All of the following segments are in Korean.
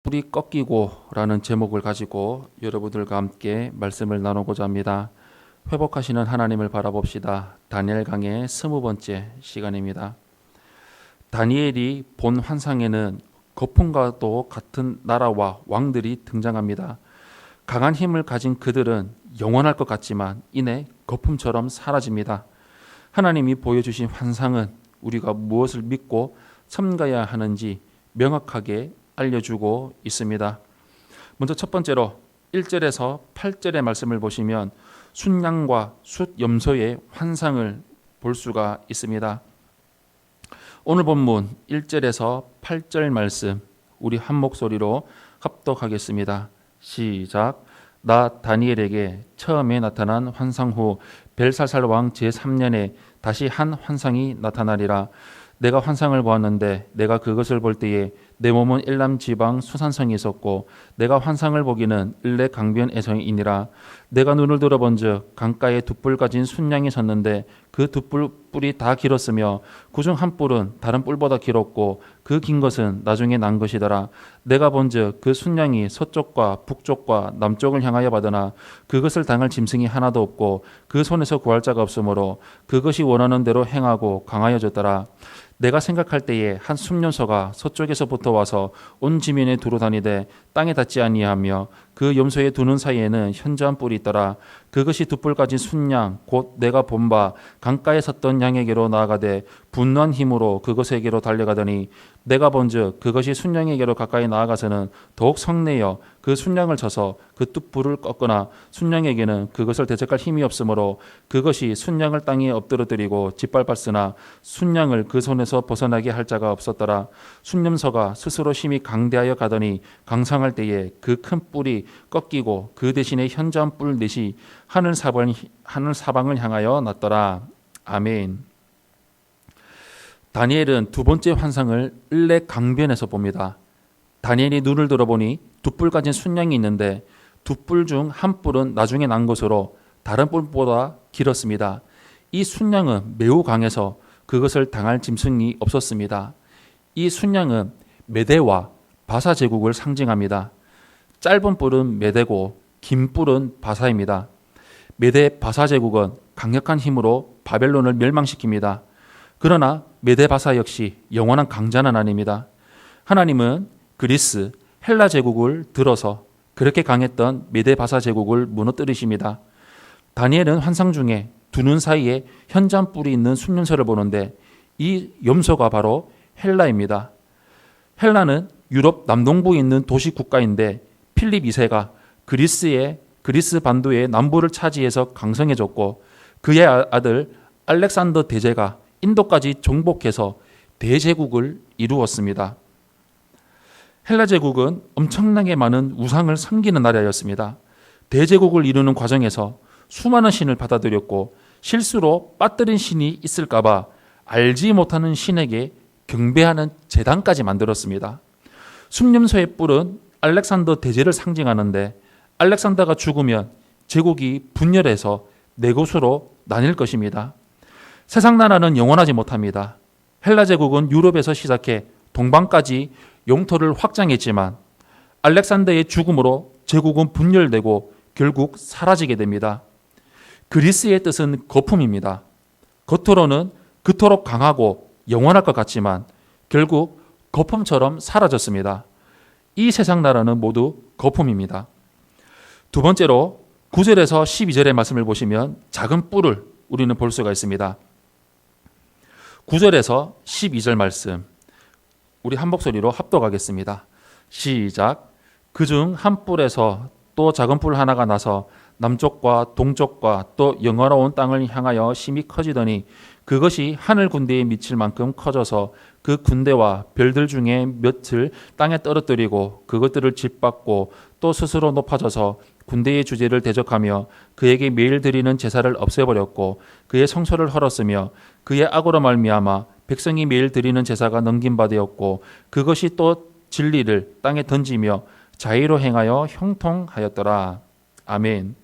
뿌리 꺾이고 라는 제목을 가지고 여러분들과 함께 말씀을 나누고자 합니다. 회복하시는 하나님을 바라봅시다. 다니엘 강의 20번째 시간입니다. 다니엘이 본 환상에는 거품과도 같은 나라와 왕들이 등장합니다. 강한 힘을 가진 그들은 영원할 것 같지만 이내 거품처럼 사라집니다. 하나님이 보여주신 환상은 우리가 무엇을 믿고 섬가야 하는지 명확하게 알려주고 있습니다. 먼저 첫 번째로 1절에서 8절의 말씀을 보시면 순양과 숫염소의 환상을 볼 수가 있습니다. 오늘 본문 1절에서 8절 말씀 우리 한 목소리로 합독하겠습니다. 시작. 나 다니엘에게 처음에 나타난 환상 후 벨사살 왕 제3년에 다시 한 환상이 나타나리라. 내가 환상을 보았는데 내가 그것을 볼 때에 내 몸은 일남 지방 수산성이 있었고 내가 환상을 보기는 을레 강변에서이니라. 내가 눈을 들어본즉 강가에 두 뿔 가진 순양이 섰는데 그 두 뿔이 다 길었으며 그중 한 뿔은 다른 뿔보다 길었고 그 긴 것은 나중에 난 것이더라. 내가 본즉 그 순양이 서쪽과 북쪽과 남쪽을 향하여 받으나 그것을 당할 짐승이 하나도 없고 그 손에서 구할 자가 없으므로 그것이 원하는 대로 행하고 강하여졌더라. 내가 생각할 때에 한 숲염소가 서쪽에서부터 와서 온 지면에 두루 다니되 땅에 닿지 아니하며 그 염소의 두 눈 사이에는 현저한 뿔이 있더라. 그것이 두 뿔 가진 순양 곧 내가 본 바 강가에 섰던 양에게로 나아가되 분노한 힘으로 그것에게로 달려가더니 내가 본즉 그것이 순양에게로 가까이 나아가서는 더욱 성내어 그 순양을 쳐서 그 두 뿔을 꺾거나 순양에게는 그것을 대적할 힘이 없으므로 그것이 순양을 땅에 엎드러뜨리고 짓밟았으나 순양을 그 손에서 벗어나게 할 자가 없었더라. 순염소가 스스로 심히 강대하여 가더니 강상할 때에 그 큰 뿔이 꺾이고 그 대신에 현저한 뿔 넷이 하늘 사방을 향하여 났더라. 아멘. 다니엘은 두 번째 환상을 을레 강변에서 봅니다. 다니엘이 눈을 들어보니 두 뿔 가진 순양이 있는데 두 뿔 중 한 뿔은 나중에 난 것으로 다른 뿔보다 길었습니다. 이 순양은 매우 강해서 그것을 당할 짐승이 없었습니다. 이 순양은 메대와 바사 제국을 상징합니다. 짧은 뿔은 메대고 긴 뿔은 바사입니다. 메대 바사 제국은 강력한 힘으로 바벨론을 멸망시킵니다. 그러나 메대 바사 역시 영원한 강자는 아닙니다. 하나님은 그리스, 헬라 제국을 들어서 그렇게 강했던 메대 바사 제국을 무너뜨리십니다. 다니엘은 환상 중에 두 눈 사이에 현저한 뿔이 있는 순염소를 보는데 이 염소가 바로 헬라입니다. 헬라는 유럽 남동부에 있는 도시 국가인데 필립 2세가 그리스 반도의 남부를 차지해서 강성해졌고 그의 아들 알렉산더 대제가 인도까지 정복해서 대제국을 이루었습니다. 헬라 제국은 엄청나게 많은 우상을 섬기는 나라였습니다. 대제국을 이루는 과정에서 수많은 신을 받아들였고 실수로 빠뜨린 신이 있을까봐 알지 못하는 신에게 경배하는 제단까지 만들었습니다. 순염소의 뿔은 알렉산더 대제를 상징하는데 알렉산더가 죽으면 제국이 분열해서 네 곳으로 나뉠 것입니다. 세상 나라는 영원하지 못합니다. 헬라 제국은 유럽에서 시작해 동방까지 영토를 확장했지만 알렉산더의 죽음으로 제국은 분열되고 결국 사라지게 됩니다. 그리스의 뜻은 거품입니다. 겉으로는 그토록 강하고 영원할 것 같지만 결국 거품처럼 사라졌습니다. 이 세상 나라는 모두 거품입니다. 두 번째로 9절에서 12절의 말씀을 보시면 작은 뿔을 우리는 볼 수가 있습니다. 9절에서 12절 말씀 우리 한 목소리로 합독하겠습니다. 시작. 그중 한 뿔에서 또 작은 뿔 하나가 나서 남쪽과 동쪽과 또 영화로운 땅을 향하여 심히 커지더니 그것이 하늘 군대에 미칠 만큼 커져서 그 군대와 별들 중에 몇을 땅에 떨어뜨리고 그것들을 짓밟고 또 스스로 높아져서 군대의 주제를 대적하며 그에게 매일 드리는 제사를 없애버렸고 그의 성소를 헐었으며 그의 악으로 말미암아 백성이 매일 드리는 제사가 넘긴 바 되었고 그것이 또 진리를 땅에 던지며 자의로 행하여 형통하였더라. 아멘.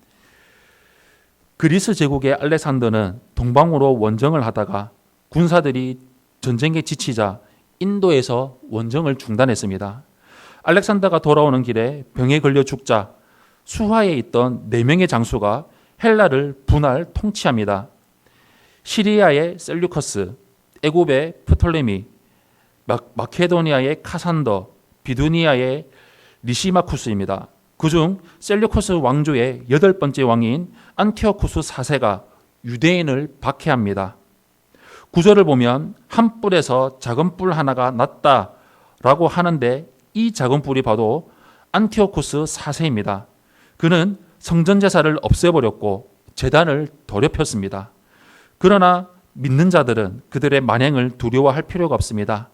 그리스 제국의 알렉산더는 동방으로 원정을 하다가 군사들이 전쟁에 지치자 인도에서 원정을 중단했습니다. 알렉산더가 돌아오는 길에 병에 걸려 죽자 수하에 있던 4명의 장수가 헬라를 분할 통치합니다. 시리아의 셀류커스, 애굽의 프톨레미, 마케도니아의 카산더, 비두니아의 리시마쿠스입니다. 그중 셀류커스 왕조의 8번째 왕인 안티오쿠스 4세가 유대인을 박해합니다. 구절을 보면 한 뿔에서 작은 뿔 하나가 났다라고 하는데 이 작은 뿔이 바로 안티오쿠스 4세입니다. 그는 성전 제사를 없애버렸고 제단을 더럽혔습니다. 그러나 믿는 자들은 그들의 만행을 두려워할 필요가 없습니다.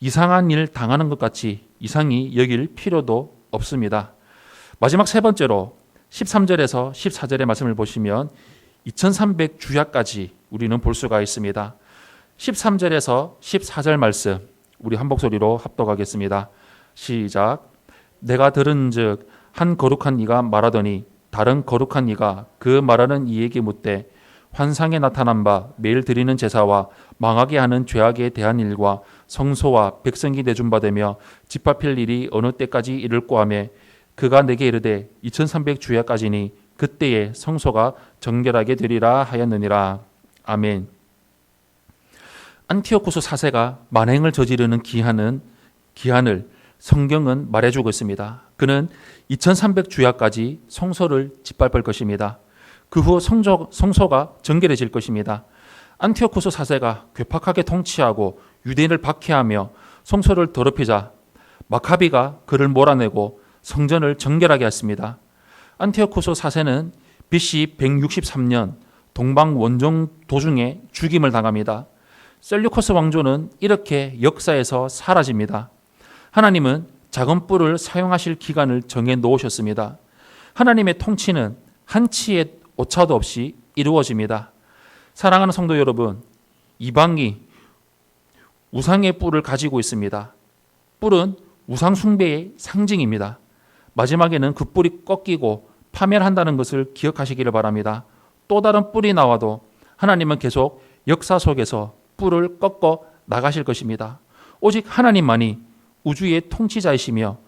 이상한 일 당하는 것 같이 이상히 여길 필요도 없습니다. 마지막 세 번째로 13절에서 14절의 말씀을 보시면 2300주야까지 우리는 볼 수가 있습니다. 13절에서 14절 말씀 우리 한 목소리로 합독하겠습니다. 시작. 내가 들은즉 한 거룩한 이가 말하더니 다른 거룩한 이가 그 말하는 이에게 묻되 환상에 나타난 바 매일 드리는 제사와 망하게 하는 죄악에 대한 일과 성소와 백성이 내준바되며 짓밟힐 일이 어느 때까지 이를꼬 하며 그가 내게 이르되 2300주야까지니 그때에 성소가 정결하게 되리라 하였느니라. 아멘. 안티오쿠스 4세가 만행을 저지르는 기한을 성경은 말해주고 있습니다. 그는 2300주야까지 성소를 짓밟을 것입니다. 그 후 성소가 정결해질 것입니다. 안티오쿠스 4세가 괴팍하게 통치하고 유대인을 박해하며 성소를 더럽히자 마카비가 그를 몰아내고 성전을 정결하게 했습니다. 안티오쿠스 4세는 BC 163년 동방 원정 도중에 죽임을 당합니다. 셀류커스 왕조는 이렇게 역사에서 사라집니다. 하나님은 작은 뿔을 사용하실 기간을 정해 놓으셨습니다. 하나님의 통치는 한치의 오차도 없이 이루어집니다. 사랑하는 성도 여러분, 이방이 우상의 뿔을 가지고 있습니다. 뿔은 우상 숭배의 상징입니다. 마지막에는 그 뿔이 꺾이고 파멸한다는 것을 기억하시기를 바랍니다. 또 다른 뿔이 나와도 하나님은 계속 역사 속에서 뿔을 꺾어 나가실 것입니다. 오직 하나님만이 우주의 통치자이시며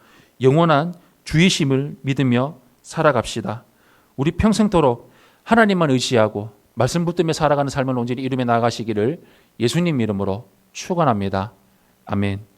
영원한 주이심을 믿으며 살아갑시다. 우리 평생토록 하나님만 의지하고 말씀 붙들며 살아가는 삶을 온전히 이루며 나아가시기를 예수님 이름으로 축원합니다. 아멘.